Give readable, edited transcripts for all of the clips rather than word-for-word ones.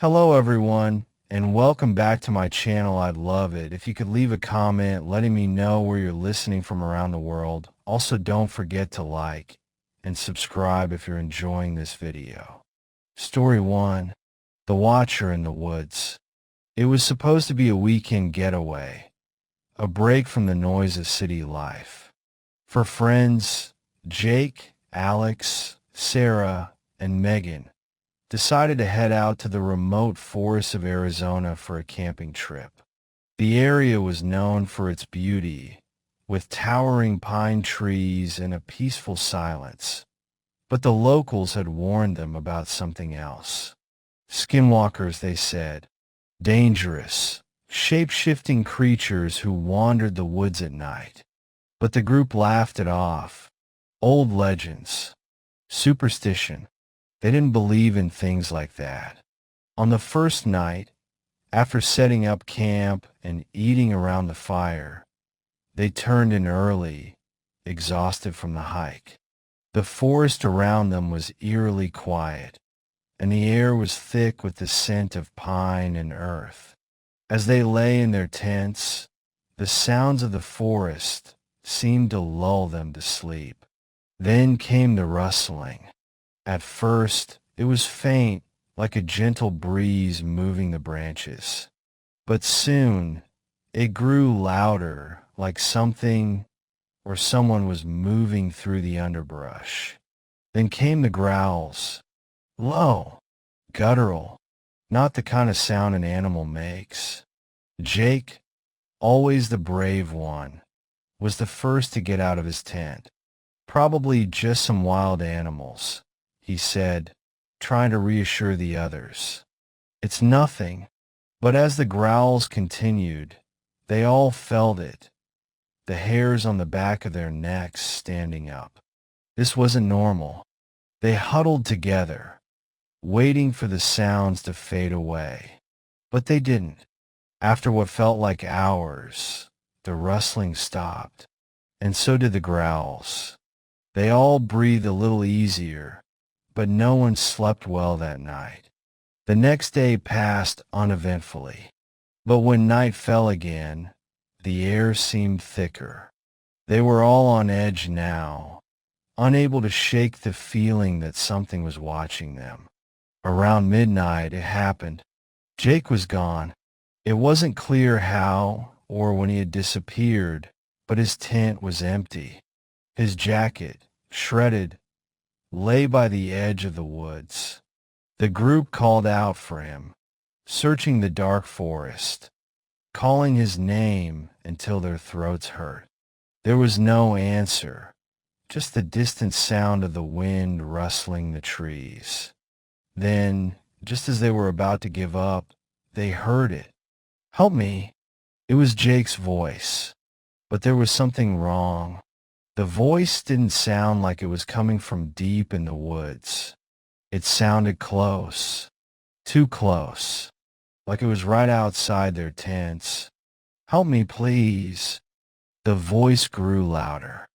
Hello everyone, and welcome back to my channel. I'd love it if you could leave a comment letting me know where you're listening from around the world. Also, don't forget to like and subscribe if you're enjoying this video. Story 1. The Watcher in the Woods. It was supposed to be a weekend getaway, a break from the noise of city life. For friends, Jake, Alex, Sarah, and Megan decided to head out to the remote forests of Arizona for a camping trip. The area was known for its beauty, with towering pine trees and a peaceful silence. But the locals had warned them about something else. Skinwalkers, they said, dangerous, shape-shifting creatures who wandered the woods at night. But the group laughed it off. Old legends, superstition. They didn't believe in things like that. On the first night, after setting up camp and eating around the fire, they turned in early, exhausted from the hike. The forest around them was eerily quiet, and the air was thick with the scent of pine and earth. As they lay in their tents, the sounds of the forest seemed to lull them to sleep. Then came the rustling. At first, it was faint, like a gentle breeze moving the branches. But soon, it grew louder, like something or someone was moving through the underbrush. Then came the growls. Low, guttural, not the kind of sound an animal makes. Jake, always the brave one, was the first to get out of his tent. Probably just some wild animals, he said, trying to reassure the others. It's nothing. But as the growls continued, they all felt it, the hairs on the back of their necks standing up. This wasn't normal. They huddled together, waiting for the sounds to fade away. But they didn't. After what felt like hours, the rustling stopped, and so did the growls. They all breathed a little easier, but no one slept well that night. The next day passed uneventfully, but when night fell again, the air seemed thicker. They were all on edge now, unable to shake the feeling that something was watching them. Around midnight, it happened. Jake was gone. It wasn't clear how or when he had disappeared, but his tent was empty. His jacket, shredded, lay by the edge of the woods. The group called out for him, searching the dark forest, calling his name until their throats hurt. There was no answer, just the distant sound of the wind rustling the trees. Then, just as they were about to give up, they heard it. Help me. It was Jake's voice, but there was something wrong. The voice didn't sound like it was coming from deep in the woods. It sounded close, too close, like it was right outside their tents. Help me, please. The voice grew louder,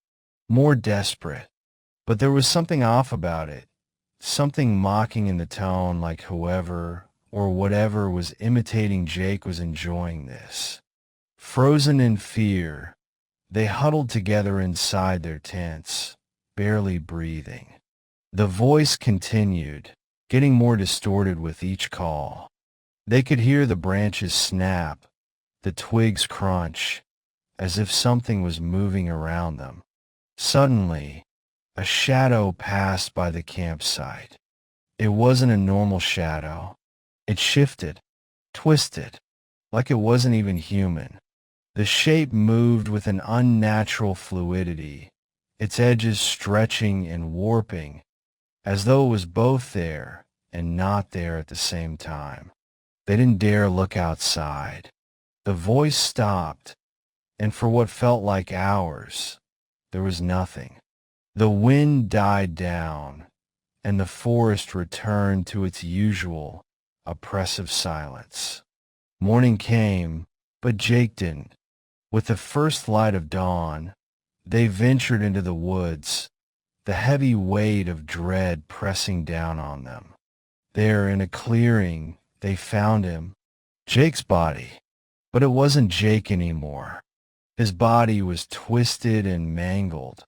more desperate, but there was something off about it, something mocking in the tone, like whoever or whatever was imitating Jake was enjoying this. Frozen in fear, they huddled together inside their tents, barely breathing. The voice continued, getting more distorted with each call. They could hear the branches snap, the twigs crunch, as if something was moving around them. Suddenly, a shadow passed by the campsite. It wasn't a normal shadow. It shifted, twisted, like it wasn't even human. The shape moved with an unnatural fluidity, its edges stretching and warping, as though it was both there and not there at the same time. They didn't dare look outside. The voice stopped, and for what felt like hours, there was nothing. The wind died down, and the forest returned to its usual, oppressive silence. Morning came, but Jake didn't. With the first light of dawn, they ventured into the woods, the heavy weight of dread pressing down on them. There, in a clearing, they found him. Jake's body. But it wasn't Jake anymore. His body was twisted and mangled,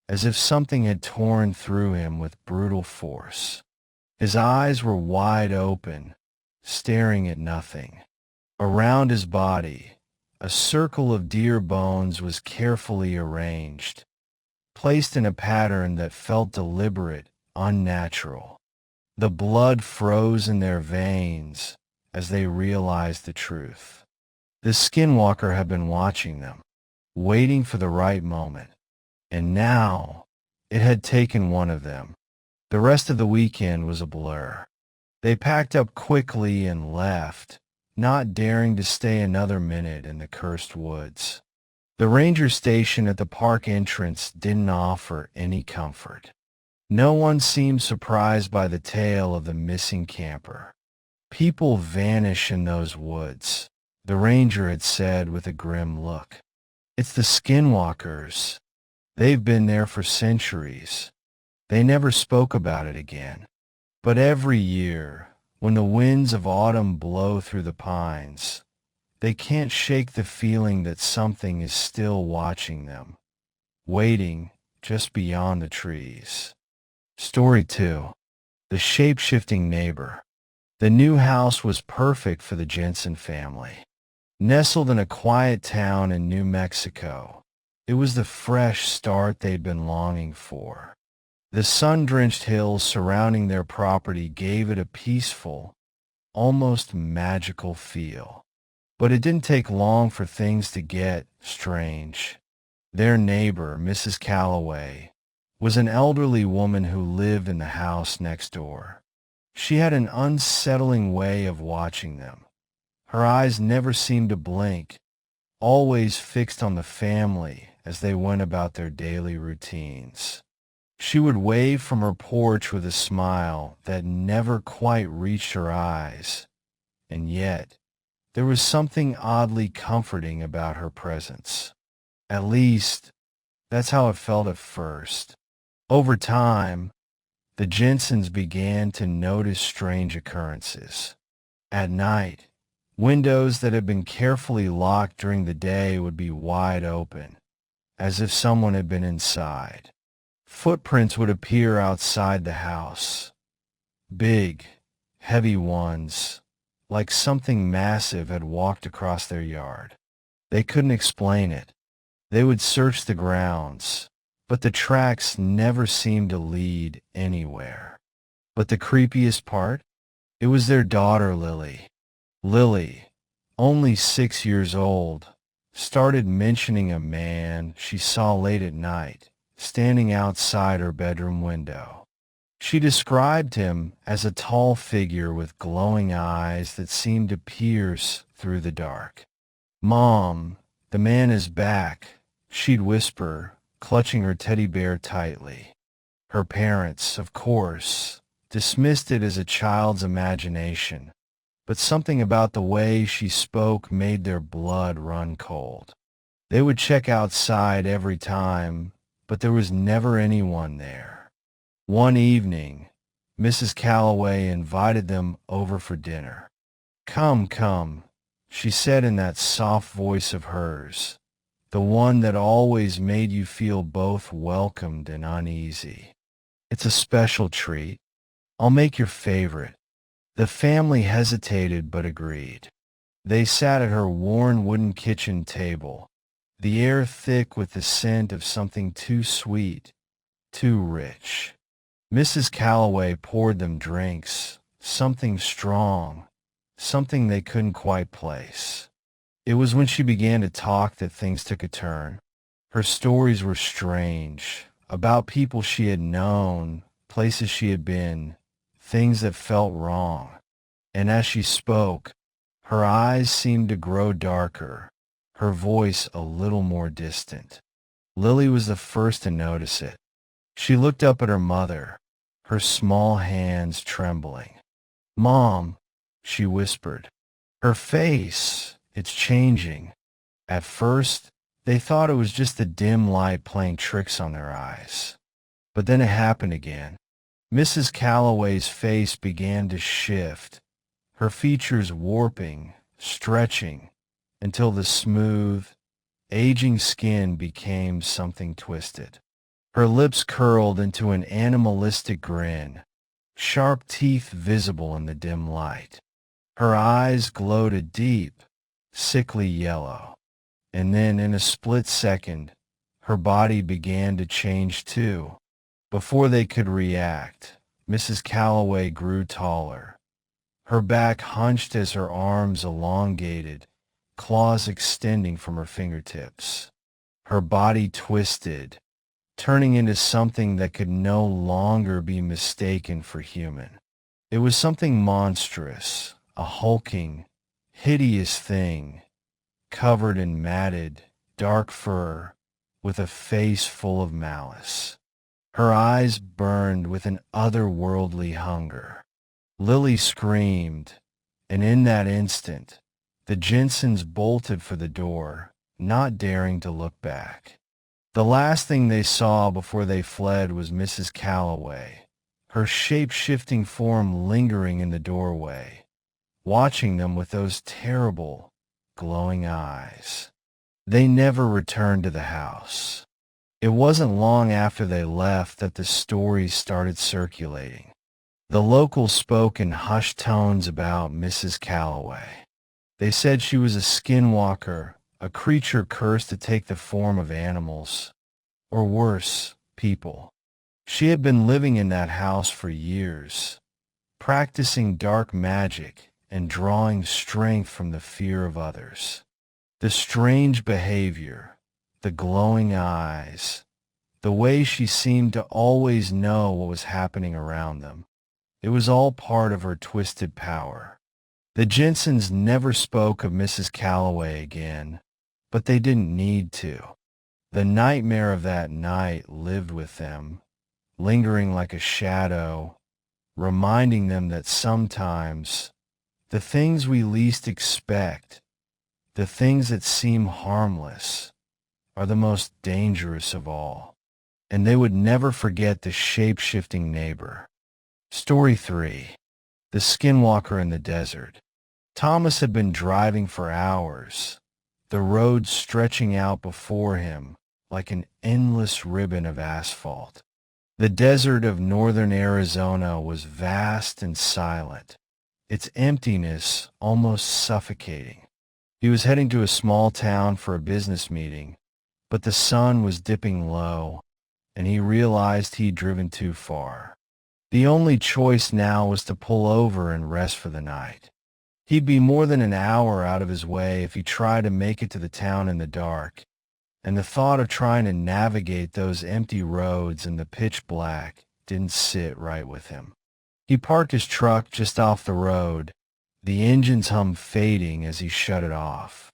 as if something had torn through him with brutal force. His eyes were wide open, staring at nothing. Around his body, a circle of deer bones was carefully arranged, placed in a pattern that felt deliberate, unnatural. The blood froze in their veins as they realized the truth. The Skinwalker had been watching them, waiting for the right moment, and now it had taken one of them. The rest of the weekend was a blur. They packed up quickly and left, not daring to stay another minute in the cursed woods. The ranger station at the park entrance didn't offer any comfort. No one seemed surprised by the tale of the missing camper. People vanish in those woods, the ranger had said with a grim look. It's the Skinwalkers. They've been there for centuries. They never spoke about it again. But every year, when the winds of autumn blow through the pines, they can't shake the feeling that something is still watching them, waiting just beyond the trees. Story 2. The Shape-Shifting Neighbor. The new house was perfect for the Jensen family. Nestled in a quiet town in New Mexico, it was the fresh start they'd been longing for. The sun-drenched hills surrounding their property gave it a peaceful, almost magical feel. But it didn't take long for things to get strange. Their neighbor, Mrs. Calloway, was an elderly woman who lived in the house next door. She had an unsettling way of watching them. Her eyes never seemed to blink, always fixed on the family as they went about their daily routines. She would wave from her porch with a smile that never quite reached her eyes, and yet there was something oddly comforting about her presence. At least, that's how it felt at first. Over time, the Jensens began to notice strange occurrences. At night, windows that had been carefully locked during the day would be wide open, as if someone had been inside. Footprints would appear outside the house. Big, heavy ones, like something massive had walked across their yard. They couldn't explain it. They would search the grounds, but the tracks never seemed to lead anywhere. But the creepiest part? It was their daughter, Lily. Lily, only 6 years old, started mentioning a man she saw late at night, standing outside her bedroom window. She described him as a tall figure with glowing eyes that seemed to pierce through the dark. "Mom, the man is back," she'd whisper, clutching her teddy bear tightly. Her parents, of course, dismissed it as a child's imagination, but something about the way she spoke made their blood run cold. They would check outside every time, but there was never anyone there. One evening, Mrs. Calloway invited them over for dinner. "Come, come," she said in that soft voice of hers, the one that always made you feel both welcomed and uneasy. "It's a special treat. I'll make your favorite." The family hesitated but agreed. They sat at her worn wooden kitchen table, the air thick with the scent of something too sweet, too rich. Mrs. Calloway poured them drinks, something strong, something they couldn't quite place. It was when she began to talk that things took a turn. Her stories were strange, about people she had known, places she had been, things that felt wrong. And as she spoke, her eyes seemed to grow darker, her voice a little more distant. Lily was the first to notice it. She looked up at her mother, her small hands trembling. "Mom," she whispered. "Her face, it's changing." At first, they thought it was just the dim light playing tricks on their eyes. But then it happened again. Mrs. Calloway's face began to shift. her features warping, stretching, until the smooth, aging skin became something twisted. Her lips curled into an animalistic grin, sharp teeth visible in the dim light. Her eyes glowed a deep, sickly yellow. And then, in a split second, her body began to change too. Before they could react, Mrs. Calloway grew taller. Her back hunched as her arms elongated, claws extending from her fingertips. Her body twisted, turning into something that could no longer be mistaken for human. It was something monstrous, a hulking, hideous thing, covered in matted, dark fur, with a face full of malice. Her eyes burned with an otherworldly hunger. Lily screamed, and in that instant, the Jensens bolted for the door, not daring to look back. The last thing they saw before they fled was Mrs. Calloway, her shape-shifting form lingering in the doorway, watching them with those terrible, glowing eyes. They never returned to the house. It wasn't long after they left that the stories started circulating. The locals spoke in hushed tones about Mrs. Calloway. They said she was a skinwalker, a creature cursed to take the form of animals, or worse, people. She had been living in that house for years, practicing dark magic and drawing strength from the fear of others. The strange behavior, the glowing eyes, the way she seemed to always know what was happening around them. It was all part of her twisted power. The Jensens never spoke of Mrs. Calloway again, but they didn't need to. The nightmare of that night lived with them, lingering like a shadow, reminding them that sometimes the things we least expect, the things that seem harmless, are the most dangerous of all. And they would never forget the shape-shifting neighbor. Story 3. The Skinwalker in the Desert. Thomas had been driving for hours, the road stretching out before him like an endless ribbon of asphalt. The desert of northern Arizona was vast and silent, its emptiness almost suffocating. He was heading to a small town for a business meeting, but the sun was dipping low, and he realized he'd driven too far. The only choice now was to pull over and rest for the night. He'd be more than an hour out of his way if he tried to make it to the town in the dark, and the thought of trying to navigate those empty roads in the pitch black didn't sit right with him. He parked his truck just off the road, the engine's hum fading as he shut it off.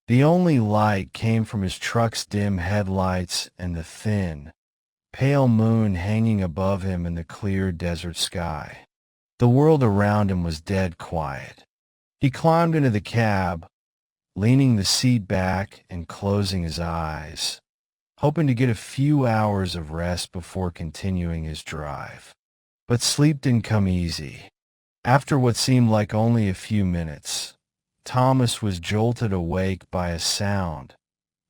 The only light came from his truck's dim headlights and the thin, pale moon hanging above him in the clear desert sky. The world around him was dead quiet. He climbed into the cab, leaning the seat back and closing his eyes, hoping to get a few hours of rest before continuing his drive. But sleep didn't come easy. After what seemed like only a few minutes, Thomas was jolted awake by a sound,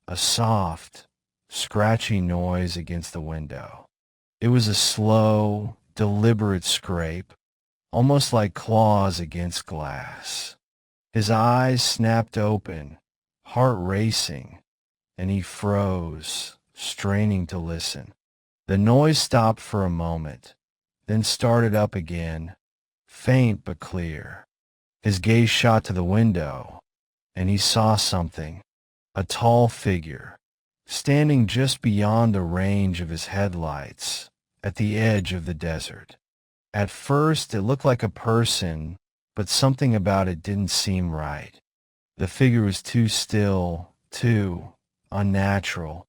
a soft, scratchy noise against the window. It was a slow, deliberate scrape, almost like claws against glass. His eyes snapped open, heart racing, and he froze, straining to listen. The noise stopped for a moment, then started up again, faint but clear. His gaze shot to the window, and he saw something, a tall figure, standing just beyond the range of his headlights, at the edge of the desert. At first, it looked like a person, but something about it didn't seem right. The figure was too still, too unnatural.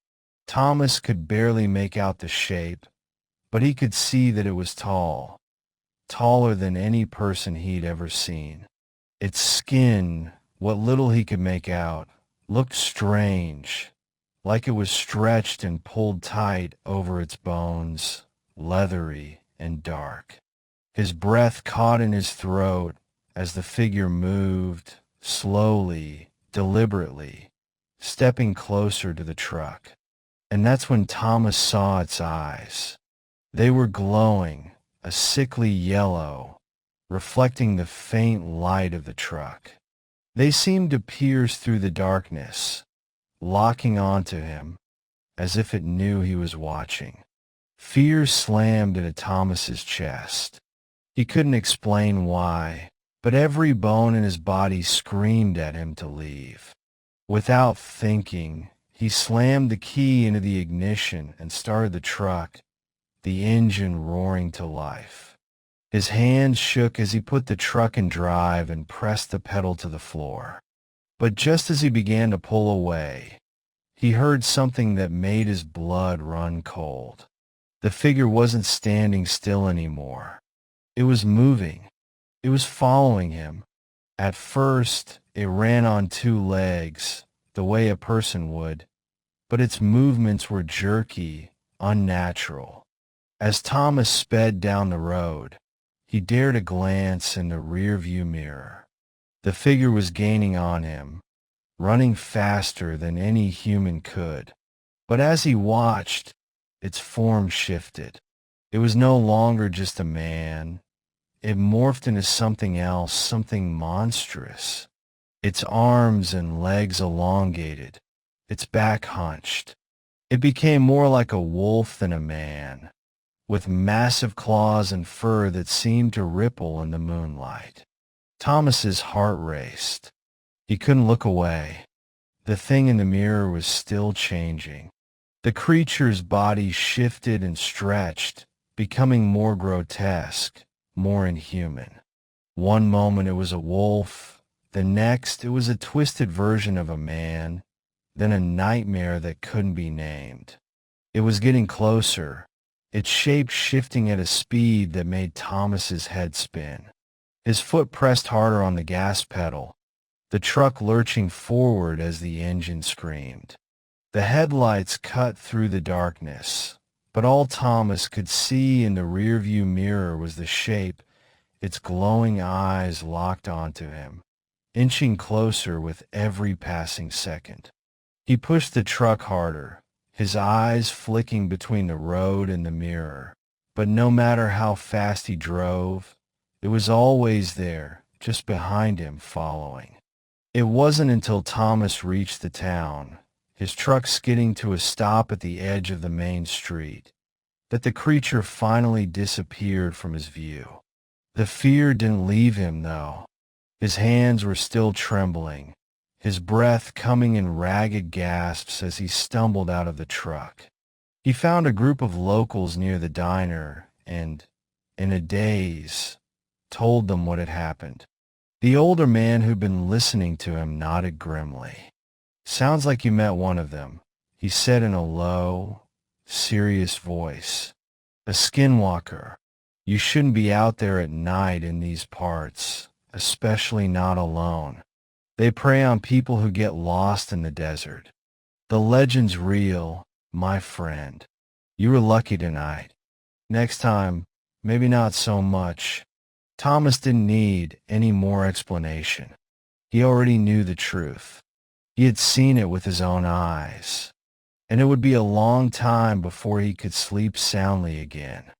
Thomas could barely make out the shape, but he could see that it was tall, taller than any person he'd ever seen. Its skin, what little he could make out, looked strange, like it was stretched and pulled tight over its bones, leathery and dark. His breath caught in his throat as the figure moved, slowly, deliberately, stepping closer to the truck. And that's when Thomas saw its eyes. They were glowing, a sickly yellow, reflecting the faint light of the truck. They seemed to pierce through the darkness, locking onto him, as if it knew he was watching. Fear slammed into Thomas's chest. He couldn't explain why, but every bone in his body screamed at him to leave. Without thinking, he slammed the key into the ignition and started the truck, the engine roaring to life. His hands shook as he put the truck in drive and pressed the pedal to the floor. But just as he began to pull away, he heard something that made his blood run cold. The figure wasn't standing still anymore. It was moving. It was following him. At first, it ran on two legs, the way a person would, but its movements were jerky, unnatural. As Thomas sped down the road, he dared a glance in the rearview mirror. The figure was gaining on him, running faster than any human could. But as he watched, its form shifted. It was no longer just a man. It morphed into something else, something monstrous. Its arms and legs elongated, its back hunched. It became more like a wolf than a man, with massive claws and fur that seemed to ripple in the moonlight. Thomas's heart raced. He couldn't look away. The thing in the mirror was still changing. The creature's body shifted and stretched, becoming more grotesque, more inhuman. One moment it was a wolf, the next it was a twisted version of a man, then a nightmare that couldn't be named. It was getting closer, its shape shifting at a speed that made Thomas's head spin. His foot pressed harder on the gas pedal, the truck lurching forward as the engine screamed. The headlights cut through the darkness, but all Thomas could see in the rearview mirror was the shape, its glowing eyes locked onto him, inching closer with every passing second. He pushed the truck harder, his eyes flicking between the road and the mirror. But no matter how fast he drove, it was always there, just behind him, following. It wasn't until Thomas reached the town, his truck skidding to a stop at the edge of the main street, that the creature finally disappeared from his view. The fear didn't leave him, though. His hands were still trembling, his breath coming in ragged gasps as he stumbled out of the truck. He found a group of locals near the diner and, in a daze, told them what had happened. The older man who'd been listening to him nodded grimly. "Sounds like you met one of them," he said in a low, serious voice. "A skinwalker. You shouldn't be out there at night in these parts, especially not alone. They prey on people who get lost in the desert. The legend's real, my friend. You were lucky tonight. Next time, maybe not so much." Thomas didn't need any more explanation. He already knew the truth. He had seen it with his own eyes. And it would be a long time before he could sleep soundly again.